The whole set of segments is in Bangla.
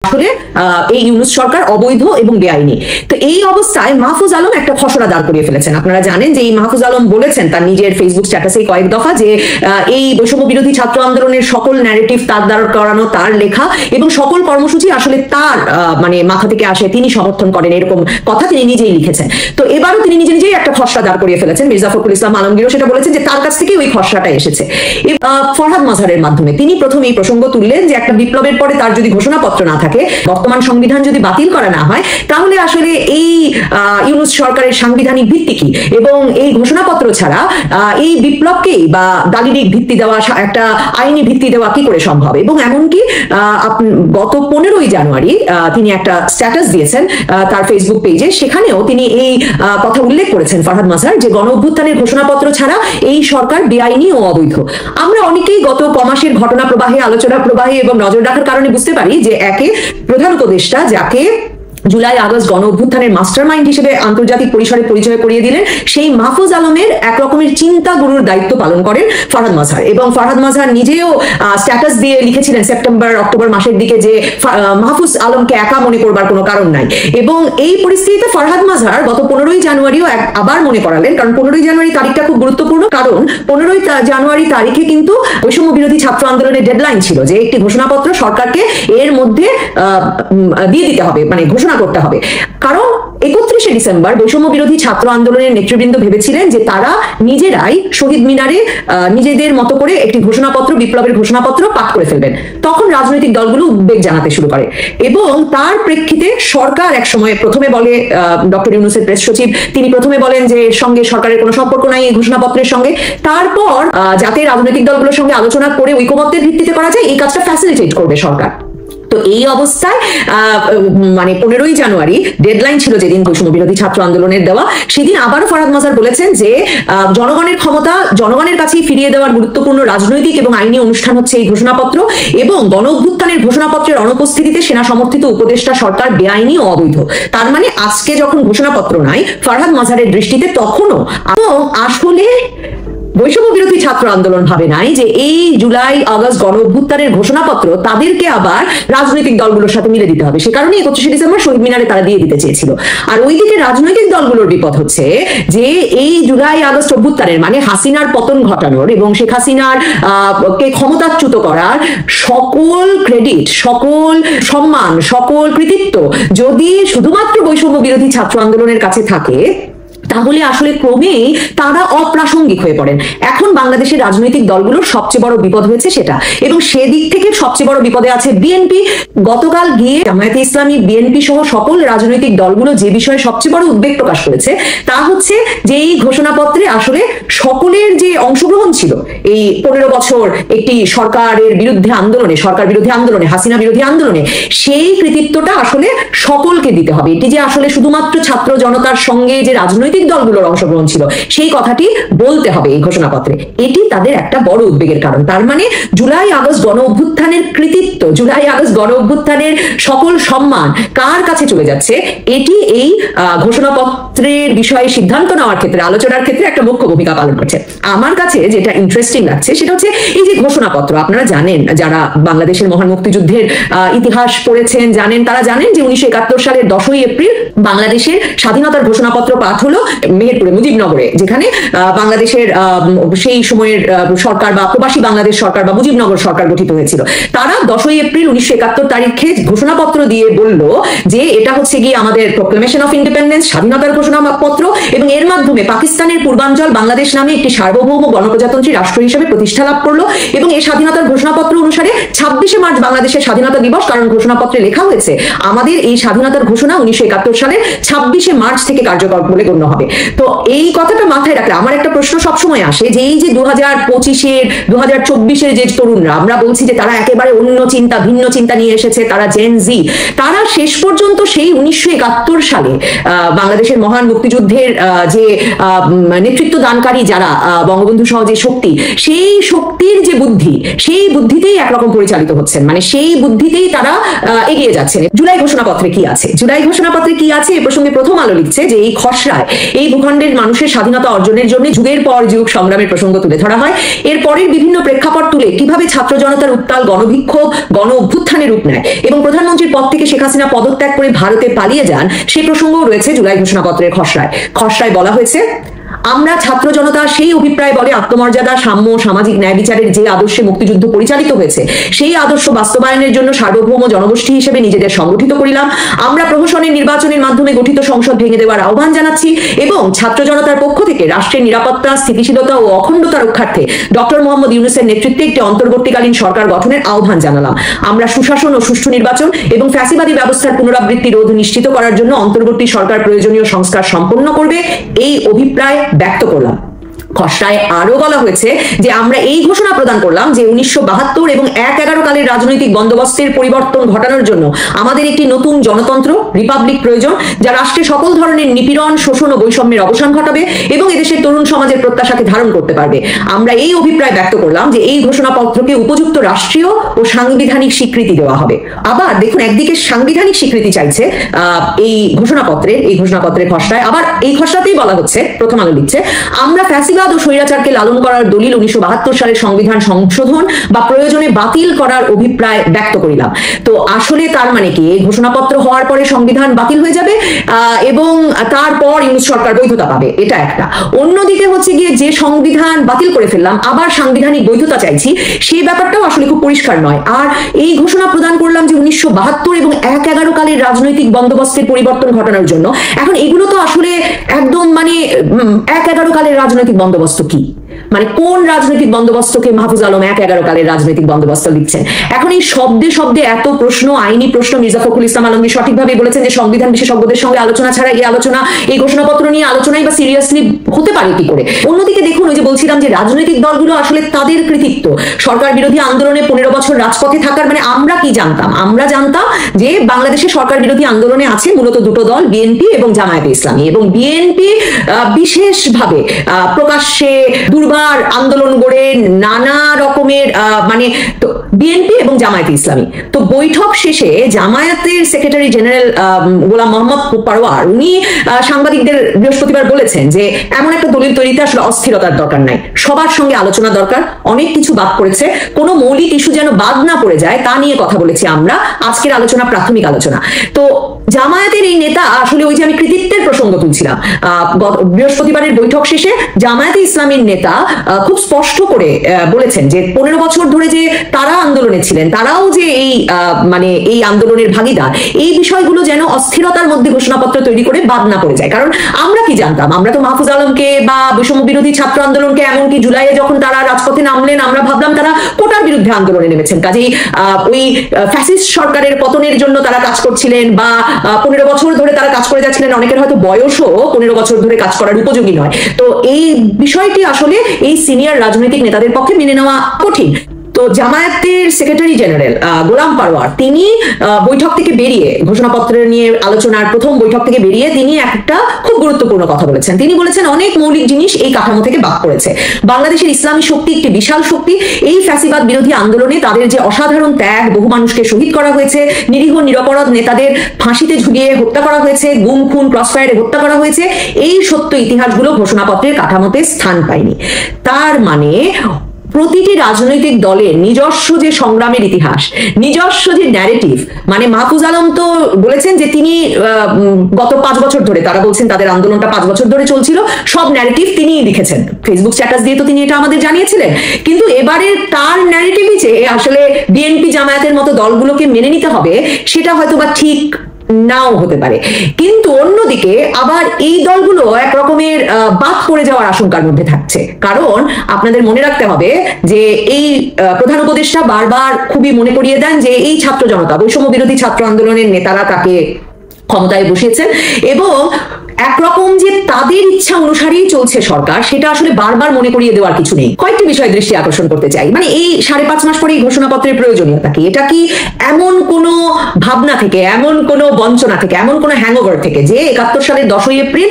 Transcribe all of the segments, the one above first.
আসলে এই ইউনূস সরকার অবৈধ এবং বেআইনি। তো এই অবস্থায় মাহফুজ আলম একটা খসড়া দাঁড় করিয়ে ফেলেছেন। আপনারা জানেন যে এই মাহফুজ আলম বলেছেন তার নিজের ফেসবুক স্ট্যাটাসে কয়েক দফা যে এই বৈষম্য বিরোধী ছাত্র আন্দোলনের সকল ন্যারেটিভ তার দ্বারা করানো, তার লেখা এবং সকল কর্মসূচি আসলে তার মানে মাথা থেকে আসে, তিনি সমর্থন করেন, এরকম কথা তিনি নিজেই লিখেছেন। তো এবারও তিনি নিজে নিজেই একটা খসড়া দাঁড় করিয়ে ফেলেছেন। মির্জা ফখরুল ইসলাম আলমগীরও সেটা বলেছেন যে তার কাছ থেকে ওই খসড়াটা এসেছে। ফরহাদ মাজহারের মাধ্যমে তিনি প্রথম এই প্রসঙ্গ তুললেন যে একটা বিপ্লবের পরে তার যদি ঘোষণাপত্র না থাকে, বর্তমান সংবিধান যদি বাতিল করা না হয়, তাহলে আসলে এই ইউনূস সরকারের সাংবিধানিক ভিত্তি কি, এবং এই ঘোষণাপত্র ছাড়া এই বিপ্লবকেই বা দালিলিক ভিত্তি দেওয়া, একটা আইনি ভিত্তি দেওয়া কি করে সম্ভব। এবং এমনকি গত 15ই জানুয়ারি তিনি একটা স্ট্যাটাস দিয়েছেন তার ফেসবুক পেজে, সেখানেও তিনি এই কথা উল্লেখ করেছেন ফরহাদ মাজহার যে গণ অভ্যুত্থানের ঘোষণাপত্র ছাড়া এই সরকার বেআইনি ও অবৈধ। আমরা অনেকেই গত কমাসের ঘটনা প্রবাহে, আলোচনা প্রবাহে এবং নজর রাখার কারণে বুঝতে পারি যে একে প্রধান উপদেষ্টা, যাকে জুলাই আগস্ট গণ অভ্যুত্থানের মাস্টারমাইন্ড হিসেবে আন্তর্জাতিক পরিসরে পরিচয় করিয়ে দিলেন, সেই মাহফুজ আলমের এক রকমের চিন্তা গুরুর দায়িত্ব পালন করেন ফরহাদ মাজহার। এবং ফরহাদ মাজহার নিজেও স্ট্যাটাস দিয়ে লিখেছিলেন সেপ্টেম্বর অক্টোবর মাসের দিকে যে মাহফুজ আলমকে একা মনে করবার কোনো কারণ নাই। এবং এই পরিস্থিতিতে ফরহাদ মাজহার গত 15ই জানুয়ারিও আবার মনে করালেন, কারণ 15ই জানুয়ারি তারিখটা খুব গুরুত্বপূর্ণ, কারণ 15ই জানুয়ারি তারিখে কিন্তু বৈষম্য বিরোধী ছাত্র আন্দোলনের ডেডলাইন ছিল যে একটি ঘোষণাপত্র সরকারকে এর মধ্যে দিয়ে দিতে হবে, মানে ঘোষণা করতে হবে। কারণ 31শে ডিসেম্বর বৈষম্য বিরোধী ছাত্র আন্দোলনের নেতৃবৃন্দ ভেবেছিলেন যে তারা নিজেরাই শহীদ মিনারে নিজেদের মতো করে একটি ঘোষণাপত্র, বিপ্লবের ঘোষণাপত্র পাঠ করে ফেলবেন। তখন রাজনৈতিক দলগুলো উদ্বেগ জানাতে শুরু করে এবং তার প্রেক্ষিতে সরকার এক সময় প্রথমে বলে, ডক্টর ইউনূসের প্রেস সচিব তিনি প্রথমে বলেন যে এর সঙ্গে সরকারের কোনো সম্পর্ক নাই এই ঘোষণাপত্রের সঙ্গে। তারপর যাতে রাজনৈতিক দলগুলোর সঙ্গে আলোচনা করে ঐকমত্যের ভিত্তিতে করা যায়, এই কাজটা ফ্যাসিলিটেট করবে সরকার। তো এই অবস্থায় মানে 15ই জানুয়ারি ডেডলাইন ছিল যেদিন বৈষম্য বিরোধী ছাত্র আন্দোলনের দেওয়া, সেদিন আবারও ফরহাদ মাজহার বলেছেন যে জনগণের ক্ষমতা জনগণের কাছেই ফিরিয়ে দেওয়ার গুরুত্বপূর্ণ রাজনৈতিক এবং আইনি অনুষ্ঠান হচ্ছে এই ঘোষণাপত্র, এবং গণ অভ্যুত্থানের ঘোষণাপত্রের অনুপস্থিতিতে সেনা সমর্থিত উপদেষ্টা সরকার বেআইনি ও অবৈধ। তার মানে আজকে যখন ঘোষণাপত্র নাই ফরহাদ মাজহারের দৃষ্টিতে, তখনও আসলে বৈষম্য বিরোধী ছাত্র আন্দোলন ভাবে নাই যে এই জুলাই আগস্ট গণ অভ্যুত্থানের ঘোষণাপত্র তাদেরকে আবার রাজনৈতিক দলগুলোর সাথে মিলে দিতে হবে। সে কারণে 31শে ডিসেম্বর শহীদ মিনারে তারা দিয়ে দিতে চেয়েছিল। আর ওইদিকে রাজনৈতিক দলগুলোর বিপদ হচ্ছে যে এই জুলাই আগস্ট অভ্যুত্থানের মানে হাসিনার পতন ঘটানোর এবং শেখ হাসিনার কে ক্ষমতাচ্যুত করার সকল ক্রেডিট, সকল সম্মান, সকল কৃতিত্ব যদি শুধুমাত্র বৈষম্য বিরোধী ছাত্র আন্দোলনের কাছে থাকে, তাহলে আসলে ক্রমেই তারা অপ্রাসঙ্গিক হয়ে পড়েন। এখন বাংলাদেশের রাজনৈতিক দলগুলোর সবচেয়ে বড় বিপদ হয়েছে সেটা, এবং সেদিক থেকে সবচেয়ে বড় বিপদে আছে বিএনপি। গতকাল গিয়ে জামায়াতে ইসলামী, বিএনপি সহ সকল রাজনৈতিক দলগুলো যে বিষয়ে সবচেয়ে বড় উদ্বেগ প্রকাশ করেছে তা হচ্ছে যে এই ঘোষণাপত্রে আসলে সকলের যে অংশগ্রহণ ছিল এই 15 বছর একটি সরকারের বিরুদ্ধে আন্দোলনে, সরকার বিরোধী আন্দোলনে, হাসিনা বিরোধী আন্দোলনে, সেই কৃতিত্বটা আসলে সকলকে দিতে হবে। এটি যে আসলে শুধুমাত্র ছাত্র জনতার সঙ্গে যে রাজনৈতিক দলগুলোর অংশগ্রহণ ছিল সেই কথাটি বলতে হবে এই ঘোষণাপত্রে, এটি তাদের একটা বড় উদ্বেগের কারণ। তার মানে জুলাই আগস্ট গণ অভ্যুত্থানের কৃতিত্ব, জুলাই আগস্ট গণ অভ্যুত্থানের সকল সম্মান কার কাছে চলে যাচ্ছে, এটি এই ঘোষণাপত্রের বিষয়ে সিদ্ধান্ত নেওয়ার ক্ষেত্রে, আলোচনার ক্ষেত্রে একটা মুখ্য ভূমিকা পালন করছে। আমার কাছে যেটা ইন্টারেস্টিং লাগছে সেটা হচ্ছে এই যে ঘোষণাপত্র, আপনারা জানেন, যারা বাংলাদেশের মহান মুক্তিযুদ্ধের ইতিহাস পড়েছেন জানেন, তারা জানেন যে 1971 সালের 10ই এপ্রিল বাংলাদেশের স্বাধীনতার ঘোষণাপত্র পাঠ হলো মেহেরপুরে, মুজিবনগরে, যেখানে বাংলাদেশের সেই সময়ের সরকার বা প্রবাসী বাংলাদেশ সরকার বা মুজিবনগর সরকার গঠিত হয়েছিল। তারা 10ই এপ্রিল 1971 তারিখে ঘোষণাপত্র দিয়ে বলল যে এটা হচ্ছে গিয়ে আমাদের প্রোক্লেমেশন অফ ইন্ডিপেন্ডেন্স, স্বাধীনতার ঘোষণাপত্র, এবং এর মাধ্যমে পাকিস্তানের পূর্বাঞ্চল বাংলাদেশ নামে একটি সার্বভৌম গণপ্রজাতন্ত্রী রাষ্ট্র হিসেবে প্রতিষ্ঠা লাভ করলো। এবং এই স্বাধীনতার ঘোষণাপত্র অনুসারে 26শে মার্চ বাংলাদেশের স্বাধীনতা দিবস, কারণ ঘোষণাপত্রে লেখা হয়েছে আমাদের এই স্বাধীনতার ঘোষণা 1971 সালের 26শে মার্চ থেকে কার্যকর বলে গণ্য হবে। তো এই কথাটা মাথায় রাখলে আমার একটা প্রশ্ন সবসময় আসে যে এই যে 2025-এর 2024-এর যে তরুণরা, আমরা বলছি যে তারা একেবারে অন্য চিন্তা, ভিন্ন চিন্তা নিয়ে এসেছে, তারা জেন জি, তারা শেষ পর্যন্ত সেই 1971 সালে বাংলাদেশের মহান মুক্তিযুদ্ধের যে নেতৃত্ব দানকারী যারা বঙ্গবন্ধু সহ যে শক্তি, সেই শক্তির যে বুদ্ধি, সেই বুদ্ধিতেই একরকম পরিচালিত হচ্ছেন, মানে সেই বুদ্ধিতেই তারা এগিয়ে যাচ্ছেন। জুলাই ঘোষণাপত্রে কি আছে, জুলাই ঘোষণাপত্রে কি আছে এ প্রসঙ্গে প্রথম আলো লিখছে যে এই খসড়ায় এই ভূখণ্ডের মানুষের স্বাধীনতা অর্জনের জন্য যুগের পর যুগ সংগ্রামের প্রসঙ্গ তুলে ধরা হয়। এর পরের বিভিন্ন প্রেক্ষাপট তুলে কিভাবে ছাত্র জনতার উত্তাল গণবিক্ষোভ গণ অভ্যুত্থানের রূপ নেয় এবং প্রধানমন্ত্রীর পদ থেকে শেখ হাসিনা পদত্যাগ করে ভারতে পালিয়ে যান, সেই প্রসঙ্গও রয়েছে জুলাই ঘোষণাপত্রের খসড়ায় বলা হয়েছে, আমরা ছাত্র জনতা সেই অভিপ্রায় বলে আত্মমর্যাদা, সাম্য, সামাজিক ন্যায় বিচারের যে আদর্শে মুক্তিযুদ্ধ পরিচালিত হয়েছে সেই আদর্শ বাস্তবায়নের জন্য সার্বভৌম জনগোষ্ঠী হিসেবে নিজেদের সংগঠিত করিলাম। আমরা প্রহসনের নির্বাচনের মাধ্যমে গঠিত সংসদ ভেঙে দেওয়ার আহ্বান জানাচ্ছি এবং ছাত্র জনতার পক্ষ থেকে রাষ্ট্রের নিরাপত্তা, স্থিতিশীলতা ও অখণ্ডতা রক্ষার্থে ডক্টর মোহাম্মদ ইউনূসের নেতৃত্বে একটি অন্তর্বর্তীকালীন সরকার গঠনের আহ্বান জানালাম। আমরা সুশাসন ও সুষ্ঠু নির্বাচন এবং ফ্যাসিবাদী ব্যবস্থার পুনরাবৃত্তি রোধ নিশ্চিত করার জন্য অন্তর্বর্তী সরকার প্রয়োজনীয় সংস্কার সম্পন্ন করবে, এই অভিপ্রায় ব্যক্ত করলাম। খসড়ায় আরো বলা হয়েছে যে আমরা এই ঘোষণা প্রদান করলাম যে 1972 এবং 1-11 কালের রাজনৈতিক বন্দোবস্তের পরিবর্তন ঘটানোর জন্য আমাদের একটি নতুন গণতন্ত্র রিপাবলিক প্রয়োজন, যা রাষ্ট্রে সকল ধরনের নিপীড়ন, শোষণ ও বৈষম্যের অবসান ঘটাবে এবং এদেশের তরুণ সমাজের প্রত্যাশাকে ধারণ করতে পারবে। আমরা এই অভিপ্রায় ব্যক্ত করলাম যে এই ঘোষণাপত্রকে উপযুক্ত রাষ্ট্রীয় ও সাংবিধানিক স্বীকৃতি দেওয়া হবে। আবার দেখুন, একদিকে সাংবিধানিক স্বীকৃতি চাইছে এই ঘোষণাপত্রের খসড়ায়, আবার এই খসড়াতেই বলা হচ্ছে, প্রথম আলো লিখছে, আমরা ফ্যাসিবাদ ও স্বৈরাচারকে লালন করার দলিল 1972 সালের সংবিধান সংশোধন বা প্রয়োজনে বাতিল করার অভিপ্রায় ব্যক্ত করিলাম। তো আসলে তার মানে কি, এই ঘোষণাপত্র হওয়ার পরে সংবিধান বাতিল হয়ে যাবে এবং তারপর ইউনূস সরকার বৈধতা পাবে, এটা একটা। অন্যদিকে হচ্ছে গিয়ে যে সংবিধান বাতিল করে ফেললাম আবার সাংবিধানিক বৈধতা চাইছি, সেই ব্যাপারটাও আসলে খুব পরিষ্কার নয়। আর এই ঘোষণা প্রদান করলাম যে 1972 এবং 1-11 কালের রাজনৈতিক বন্দোবস্তের পরিবর্তন ঘটানোর জন্য। এখন এগুলো তো আসলে একদম মানে 1-11 কালের রাজনৈতিক বন্দোবস্ত কি, মানে কোন রাজনৈতিক বন্দোবস্তকে মাহফুজ আলম 1-11 কালের রাজনৈতিক বন্দোবস্ত লিখছেন? এখন এই শব্দে শব্দে এত প্রশ্ন, আইনি প্রশ্ন। মির্জা ফখরুল ইসলাম আলমগীর সঠিকভাবে বলেছেন যে সংবিধান বিশেষজ্ঞদের সঙ্গে আলোচনা ছাড়া এই ঘোষণাপত্র নিয়ে আলোচনাই বা সিরিয়াসলি হতে পারে কি করে? অন্যদিকে দেখুন, ওই যে বলছিলাম যে রাজনৈতিক দলগুলো আসলে তাদের কৃতিত্ব, সরকার বিরোধী আন্দোলনে 15 বছর রাজপথে থাকার, মানে আমরা কি জানতাম? আমরা জানতাম যে বাংলাদেশে সরকার বিরোধী আন্দোলনে আছে মূলত দুটো দল, বিএনপি এবং জামায়াতে ইসলামী, এবং বিএনপি বিশেষভাবে প্রকাশ্যে দুর্বার আন্দোলন গড়ে নানা রকমের মানে বিএনপি এবং জামায়াতে ইসলামী। তো বৈঠক শেষে জামায়াতের সেক্রেটারি জেনারেল গোলাম মোহাম্মদ পারওয়ার উনি সাংবাদিকদের বৃহস্পতিবার বলেছেন যে এমন একটা দলিল তৈরিতে আসলে অস্থিরতার দরকার নাই, সবার সঙ্গে আলোচনা দরকার, অনেক কিছু বাদ পড়েছে, কোনো মৌলিক ইস্যু যেন বাদ না পড়ে যায় তা নিয়ে কথা বলেছি আমরা। আজকের আলোচনা প্রাথমিক আলোচনা। তো জামায়াতের এই নেতা আসলে, ওই যে আমি কৃতিত্বের প্রসঙ্গ তুলছিলাম, বৃহস্পতিবারের বৈঠক শেষে জামায়াতে ইসলামীর নেতা খুব স্পষ্ট করে বলেছেন যে 15 বছর ধরে যে তারা আন্দোলনে ছিলেন, তারাও যে এই আন্দোলনের ভাগিদার, এই বিষয়গুলো যেন অস্থিরতার মধ্যে ঘোষণাপত্র তৈরি করে বাদ না পড়ে যায়। কারণ আমরা কি জানতাম? আমরা তো মাহফুজ আলমকে বা বৈষম্য বিরোধী ছাত্র আন্দোলনকে, এমনকি জুলাইয়ে যখন তারা রাজপথে নামলেন, আমরা ভাবলাম তারা কোটার বিরুদ্ধে আন্দোলনে নেমেছেন, কাজেই ওই ফ্যাসিস্ট সরকারের পতনের জন্য তারা কাজ করছিলেন, বা 15 বছর ধরে তারা কাজ করে যাচ্ছিলেন। অনেকের হয়তো বয়সও 15 বছর ধরে কাজ করার উপযোগী নয়। তো এই বিষয়টি আসলে এই সিনিয়র রাজনৈতিক নেতাদের পক্ষে মেনে নেওয়া কঠিন। তো জামায়াতের সেক্রেটারি জেনারেল গোলাম পারওয়ার তিনি বৈঠক থেকে বেরিয়ে, ঘোষণাপত্রের নিয়ে আলোচনার প্রথম বৈঠক থেকে বেরিয়ে তিনি একটা খুব গুরুত্বপূর্ণ কথা বলেছেন। তিনি বলেছেন অনেক মৌলিক জিনিস এই কাঠামো থেকে বাদ পড়েছে। বাংলাদেশের ইসলামী শক্তি একটি বিশাল শক্তি। এই ফ্যাসিবাদ বিরোধী আন্দোলনে তাদের যে অসাধারণ ত্যাগ, বহু মানুষকে শহীদ করা হয়েছে, নিরীহ নিরপরাধ নেতাদের ফাঁসিতে ঝুলিয়ে হত্যা করা হয়েছে, গুম খুন ক্রসফায়ারে হত্যা করা হয়েছে, এই সত্য ইতিহাসগুলো ঘোষণাপত্রের কাঠামোতে স্থান পায়নি। তার মানে প্রতিটি রাজনৈতিক দলের নিজস্ব যে সংগ্রামের ইতিহাস, নিজস্ব যে ন্যারেটিভ, মানে মাহফুজ আলম তো বলেছেন যে তিনি গত 5 বছর ধরে, তারা বলছেন তাদের আন্দোলনটা 5 বছর ধরে চলছিল, সব ন্যারেটিভ তিনিই লিখেছেন, ফেসবুক স্ট্যাটাস দিয়ে তো তিনি এটা আমাদের জানিয়েছিলেন। কিন্তু এবারে তার ন্যারেটিভই যে আসলে বিএনপি জামায়াতের মতো দলগুলোকে মেনে নিতে হবে, সেটা হয়তো বা ঠিক নাও হতে পারে। কিন্তু অন্যদিকে আবার এই দলগুলো এক রকমের বাদ পড়ে যাওয়ার আশঙ্কার মধ্যে থাকছে। কারণ আপনাদের মনে রাখতে হবে যে এই প্রধান উপদেষ্টা বারবার খুবই মনে করিয়ে দেন যে এই ছাত্র জনতা, বৈষম্য বিরোধী ছাত্র আন্দোলনের নেতারা তাকে ক্ষমতায় বসিয়েছেন এবং একরকম যে তাদের ইচ্ছা অনুসারেই চলছে সরকার, সেটা আসলে বারবার মনে করিয়ে দেওয়ার কিছু নেই। কয়েকটি বিষয় দৃষ্টি আকর্ষণ করতে চাই। মানে এই 5.5 মাস পরে এই ঘোষণাপত্রের প্রয়োজনীয়তা কি? এটা কি এমন কোনো ভাবনা থেকে, এমন কোনো বঞ্চনা থেকে, এমন কোনো হ্যাংওভার থেকে যে 71 সালের 10ই এপ্রিল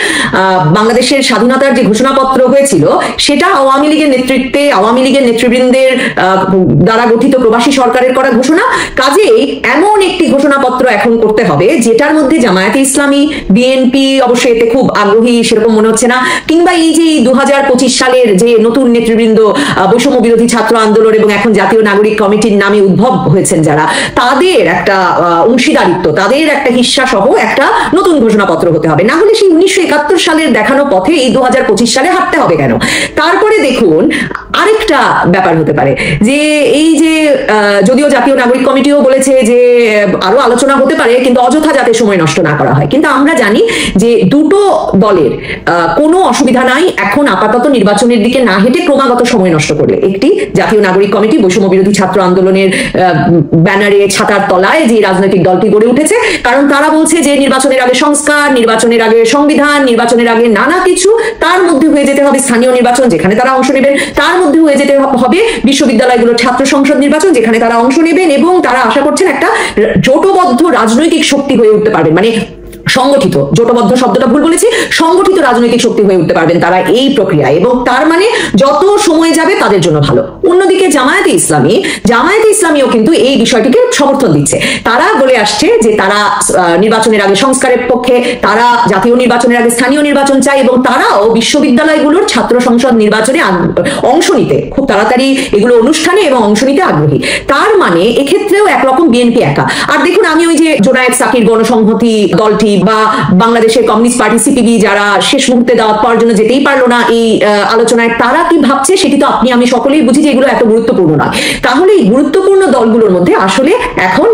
বাংলাদেশের স্বাধীনতার যে ঘোষণাপত্র হয়েছিল সেটা আওয়ামী লীগের নেতৃত্বে, আওয়ামী লীগের নেতৃবৃন্দের দ্বারা গঠিত প্রবাসী সরকারের করা ঘোষণা, কাজেই এমন একটি ঘোষণাপত্র এখন করতে হবে যেটার মধ্যে জামায়াতে ইসলামী, বিএনপি অবশ্যই পেতে খুব আগ্রহী সেরকম মনে হচ্ছে না, কিংবা এই যে 2025 সালের যে নতুন নেতৃবৃন্দ বৈষম্য বিরোধী ছাত্র আন্দোলন এবং এখন জাতীয় নাগরিক কমিটির নামে উদ্ভব হয়েছেন যারা, তাদের একটা অংশীদারিত্ব, তাদের একটা হিস্সা সহ একটা নতুন ঘোষণাপত্র হতে হবে। না হলে সেই 1971 সালের দেখানো পথে এই 2025 সালে হাঁটতে হবে কেন? তারপরে দেখুন আরেকটা ব্যাপার হতে পারে যে এই যে যদিও জাতীয় নাগরিক কমিটিও বলেছে যে আরো আলোচনা হতে পারে, কিন্তু অযথা যাতে সময় নষ্ট না করা হয়। কিন্তু আমরা জানি যে দুটো দলের কোনো অসুবিধা নাই এখন আপাতত নির্বাচনের দিকে না হেঁটে ক্রমাগত সময় নষ্ট করলে। একটি জাতীয় নাগরিক কমিটি বৈষম্য বিরোধী ছাত্র আন্দোলনের ব্যানারে ছাতার তলায় যে রাজনৈতিক দলটি গড়ে উঠেছে, কারণ তারা বলছে যে নির্বাচনের আগে সংস্কার, নির্বাচনের আগে সংবিধান, নির্বাচনের আগে নানা কিছু, তার মধ্যে হয়ে যেতে হবে স্থানীয় নির্বাচন যেখানে তারা অংশ নেবেন, তার মধ্যে হয়ে যেতে হবে বিশ্ববিদ্যালয়গুলোর ছাত্র সংসদ নির্বাচন যেখানে তারা অংশ নেবেন, এবং তারা আশা করছেন একটা জোটবদ্ধ রাজনৈতিক শক্তি হয়ে উঠতে পারবেন। মানে সংগঠিত, জোটবদ্ধ শব্দটা ভুল বলেছি, সংগঠিত রাজনৈতিক শক্তি হয়ে উঠতে পারবেন তারা এই প্রক্রিয়ায়, এবং তার মানে যত সময় যাবে তাদের জন্য ভালো। অন্যদিকে জামায়াতে ইসলামীও কিন্তু এই বিষয়টিকে সমর্থন দিচ্ছে। তারা বলে আসছে যে তারা নির্বাচনের আগে সংস্কারের পক্ষে, তারা জাতীয় নির্বাচনের আগে স্থানীয় নির্বাচন চায়, এবং তারাও বিশ্ববিদ্যালয়গুলোর ছাত্র সংসদ নির্বাচনে অংশ নিতে খুব তাড়াতাড়ি এগুলো অনুষ্ঠানে এবং অংশ নিতে আগ্রহী। তার মানে এক্ষেত্রেও একরকম বিএনপি একা। আর দেখুন আমি ওই যে জোনায়েদ সাকির গণসংহতি দলটি বা বাংলাদেশের কমিউনিস্ট পার্টি সিপিবি যারা শেষ মুহূর্তে দাওয়াত পাওয়ার জন্য যেতেই পারলো না এই আলোচনায়, তারা কি ভাবছে সেটি তো আপনি আমি সকলেই বুঝি যে এগুলো এত গুরুত্বপূর্ণ নয়। তাহলে এই গুরুত্বপূর্ণ দলগুলোর মধ্যে আসলে এখন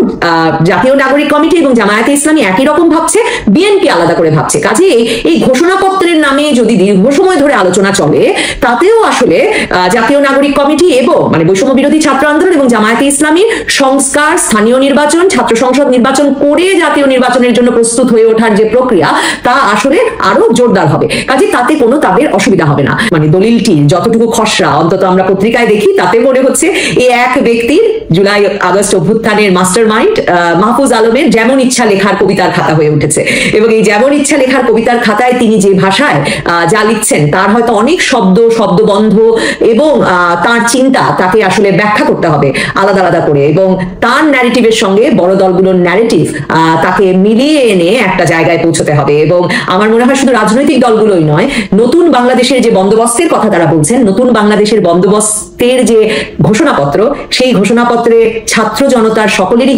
জাতীয় নাগরিক কমিটি এবং জামায়াতে ইসলামী একই রকম ভাবছে, বিএনপি আলাদা করে ভাবছে। কাজে এই ঘোষণাপত্রের নামে যদি দীর্ঘ সময় ধরে আলোচনা চলে, তাতেও আসলে জাতীয় নাগরিক কমিটি এবং মানে বৈষম্য বিরোধী ছাত্র আন্দোলন এবং জামায়াতে ইসলামীর সংস্কার, স্থানীয় নির্বাচন, ছাত্র সংসদ নির্বাচন করে জাতীয় নির্বাচনের জন্য প্রস্তুত হয়ে ওঠার যে প্রক্রিয়া, তা আসলে আরো জোরদার হবে। কাজে তাতে কোনো তাদের অসুবিধা হবে না। মানে দলিলটি যতটুকু খসড়া অন্তত আমরা পত্রিকায় দেখি, তাতে মনে হচ্ছে এই এক ব্যক্তির জুলাই আগস্ট অভ্যুত্থানের মাস্টার মাইন্ড মাহফুজ আলমের যেমন ইচ্ছা লেখার কবিতার খাতা হয়ে উঠেছে, এবং এই যেমন ইচ্ছা লেখার কবিতার খাতায় তিনি যে ভাষায় যা লিখছেন তার হয়তো অনেক শব্দবন্ধ এবং তার চিন্তা তাকে আসলে ব্যাখ্যা করতে হবে আলাদা আলাদা করে, এবং তার ন্যারেটিভের সঙ্গে বড় দলগুলোর ন্যারেটিভ তাকে মিলিয়ে এনে একটা জায়গায় পৌঁছতে হবে। এবং আমার মনে হয় শুধু রাজনৈতিক দলগুলোই নয়, নতুন বাংলাদেশের যে বন্দোবস্তের কথা তারা বলছেন, নতুন বাংলাদেশের বন্দোবস্তের যে ঘোষণাপত্র, সেই ঘোষণাপত্রে ছাত্র জনতার সকলেরই